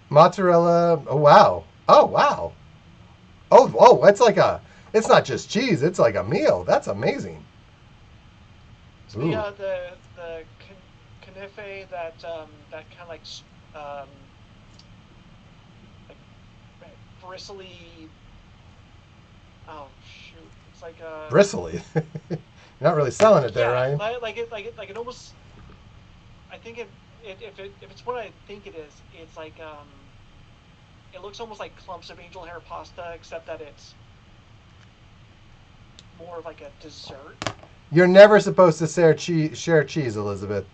mozzarella. Oh wow. Oh wow. Oh, it's not just cheese. It's like a meal. That's amazing. So the knife that kind of like bristly. Oh shoot! It's like a bristly. You're not really selling it there, yeah, Ryan. Like it almost. I think if it's what I think it is, it's like it looks almost like clumps of angel hair pasta, except that it's more of like a dessert. You're never supposed to share cheese, Elizabeth.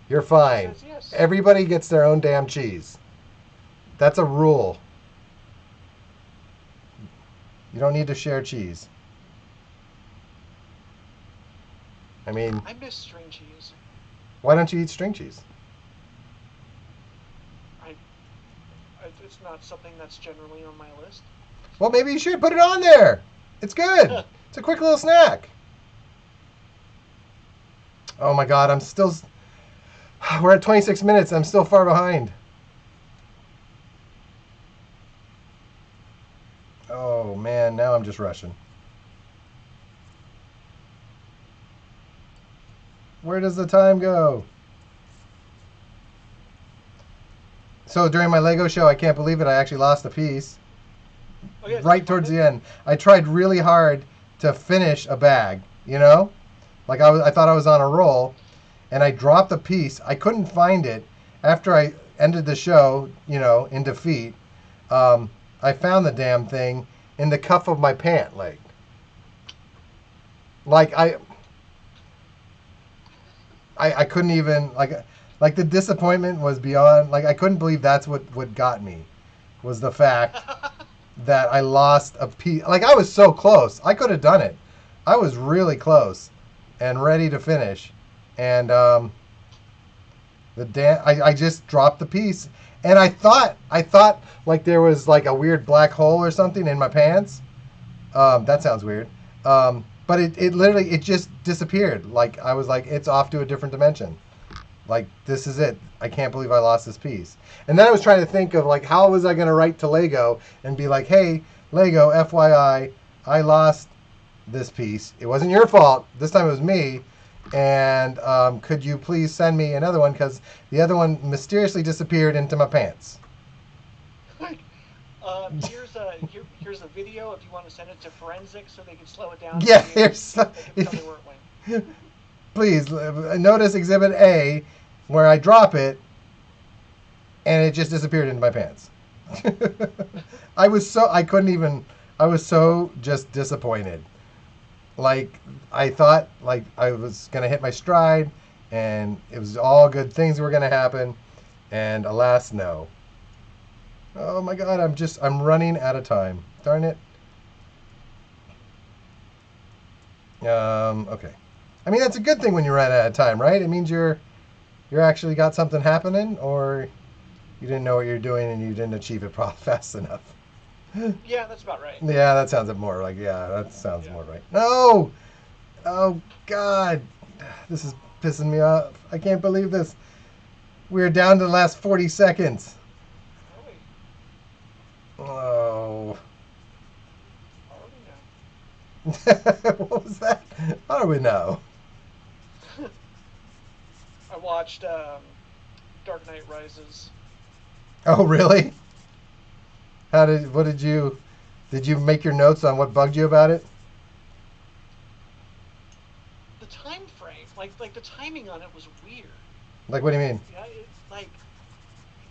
You're fine. Yes. Everybody gets their own damn cheese. That's a rule. You don't need to share cheese. I mean, I miss string cheese. Why don't you eat string cheese? It's not something that's generally on my list. Well, maybe you should put it on there. It's good. It's a quick little snack. Oh my God, we're at 26 minutes. I'm still far behind. Oh man, now I'm just rushing. Where does the time go? So during my Lego show, I can't believe it, I actually lost a piece. Oh, yeah, right towards the end. I tried really hard to finish a bag, Like I thought I was on a roll, and I dropped a piece. I couldn't find it after I ended the show, in defeat. I I found the damn thing in the cuff of my pant leg. Like I couldn't even like the disappointment was beyond. Like I couldn't believe that's what got me was the fact that I lost a piece. Like I was so close. I could have done it. I was really close and ready to finish, and I just dropped the piece, and I thought like there was like a weird black hole or something in my pants. That sounds weird. But it literally it just disappeared. Like I was like, it's off to a different dimension. Like this is it. I can't believe I lost this piece. And then I was trying to think of like how was I going to write to Lego and be like, hey Lego, FYI, I lost this piece. It wasn't your fault. This time it was me. And could you please send me another one because the other one mysteriously disappeared into my pants. Here's a video if you want to send it to forensics so they can slow it down. Yeah, they can tell me where it went. Please notice Exhibit A where I drop it and it just disappeared into my pants. I was so just disappointed. Like I thought like I was gonna hit my stride and it was all good things were gonna happen, and alas no. Oh my god, I'm running out of time. Darn it. Okay. I mean that's a good thing when you run out of time, right? It means you're actually got something happening, or you didn't know what you're doing and you didn't achieve it fast enough. Yeah, that's about right. Yeah, that sounds more like more right. No! Oh god. This is pissing me off. I can't believe this. We're down to the last 40 seconds. Oh. What was that? How do we know? I watched Dark Knight Rises. Oh, really? Did you make your notes on what bugged you about it? The time frame, like the timing on it was weird. Like, what do you mean? Yeah, it's like,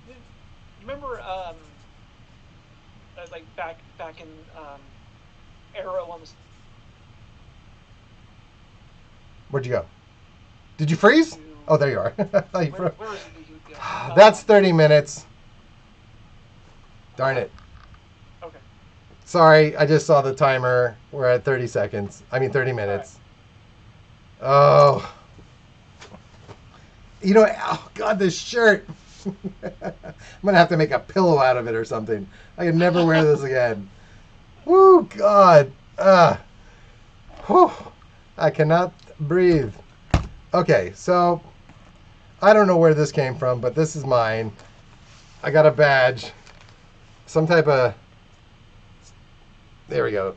you remember, like back in Arrow on the. Where'd you go? Did you freeze? Oh, there you are. Where is it? That's 30 minutes. Darn it. Okay. Sorry, I just saw the timer. We're at 30 seconds. I mean 30 minutes. Right. Oh. You know, oh God, this shirt. I'm going to have to make a pillow out of it or something. I can never wear this again. Woo, God. Whew. I cannot breathe. Okay, so I don't know where this came from, but this is mine. I got a badge. Some type of... There we go.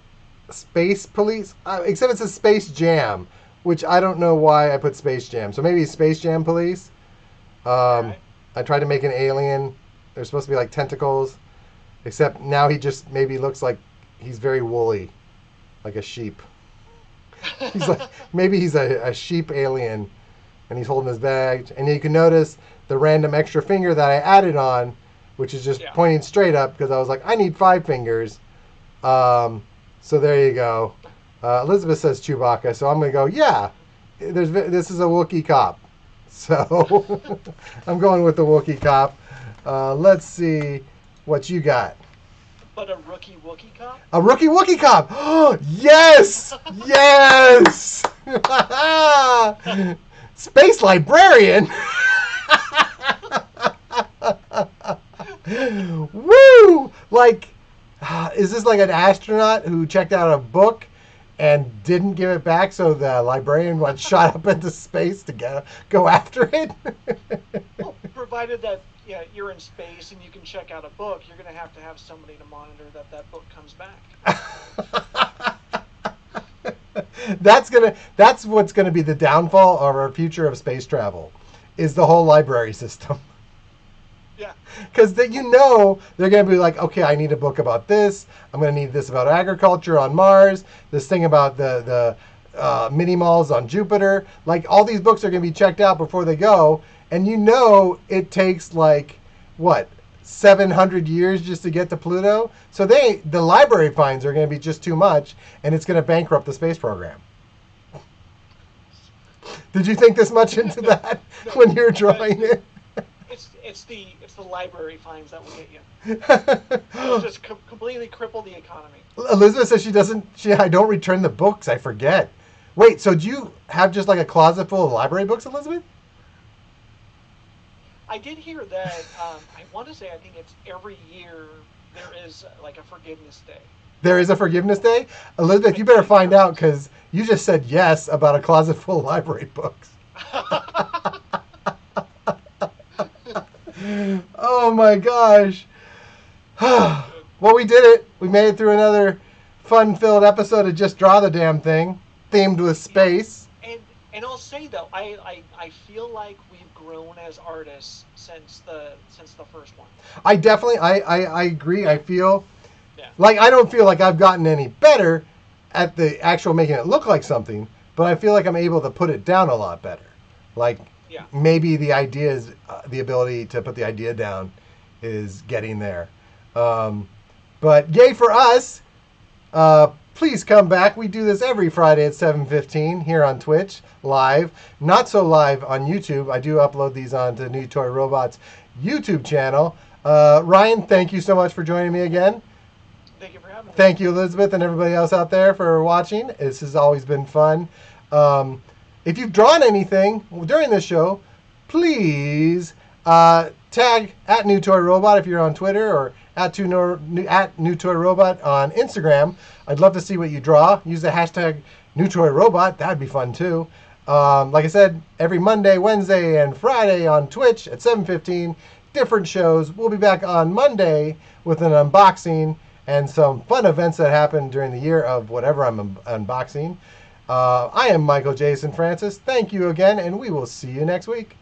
Space Police? Except it says Space Jam, which I don't know why I put Space Jam. So maybe Space Jam Police. Right. I tried to make an alien. They're supposed to be like tentacles. Except now he just maybe looks like he's very woolly. Like a sheep. He's like, maybe he's a sheep alien. And he's holding his badge. And you can notice the random extra finger that I added on, which is just pointing straight up because I was like, I need 5 fingers. So there you go. Elizabeth says Chewbacca, so I'm going to go, yeah, this is a Wookiee cop. So I'm going with the Wookiee cop. Let's see what you got. But a rookie Wookiee cop? A rookie Wookiee cop! Oh, yes! Yes! Space librarian! Woo! Like, is this like an astronaut who checked out a book and didn't give it back, so the librarian went shot up into space to go after it? Well, provided that you're in space and you can check out a book, you're going to have somebody to monitor that book comes back. That's what's gonna be the downfall of our future of space travel, is the whole library system. Yeah. Because they're going to be like, okay, I need a book about this. I'm going to need this about agriculture on Mars. This thing about the mini malls on Jupiter. Like, all these books are going to be checked out before they go. And it takes, like, what, 700 years just to get to Pluto. So the library fines are going to be just too much, and it's going to bankrupt the space program. Did you think this much into that No, when you're drawing it? it's the library fines that will get you. It'll just completely cripple the economy. Elizabeth says I don't return the books. I forget. Wait, so do you have just like a closet full of library books, Elizabeth? I did hear that. I want to say I think it's every year there is like a forgiveness day. There is a forgiveness day? Elizabeth, you better find out because you just said yes about a closet full of library books. Oh my gosh. Well, we did it. We made it through another fun-filled episode of Just Draw the Damn Thing, themed with space. And I'll say though, I feel like we've grown as artists since the first one. I definitely I agree. I feel Yeah. like I don't feel like I've gotten any better at the actual making it look like something, but I feel like I'm able to put it down a lot better. Like Yeah. maybe the idea is the ability to put the idea down is getting there. But yay for us. Please come back. We do this every Friday at 7:15 here on Twitch, live. Not so live on YouTube. I do upload these onto New Toy Robots YouTube channel. Ryan, thank you so much for joining me again. Thank you for having me. Thank you, Elizabeth, and everybody else out there for watching. This has always been fun. If you've drawn anything during this show, please tag at New Toy Robot if you're on Twitter, or at New Toy Robot on Instagram. I'd love to see what you draw. Use the hashtag New Toy Robot. That'd be fun too. Like I said, every Monday, Wednesday, and Friday on Twitch at 7:15. Different shows. We'll be back on Monday with an unboxing and some fun events that happened during the year of whatever I'm unboxing. I am Michael Jason Francis. Thank you again, and we will see you next week.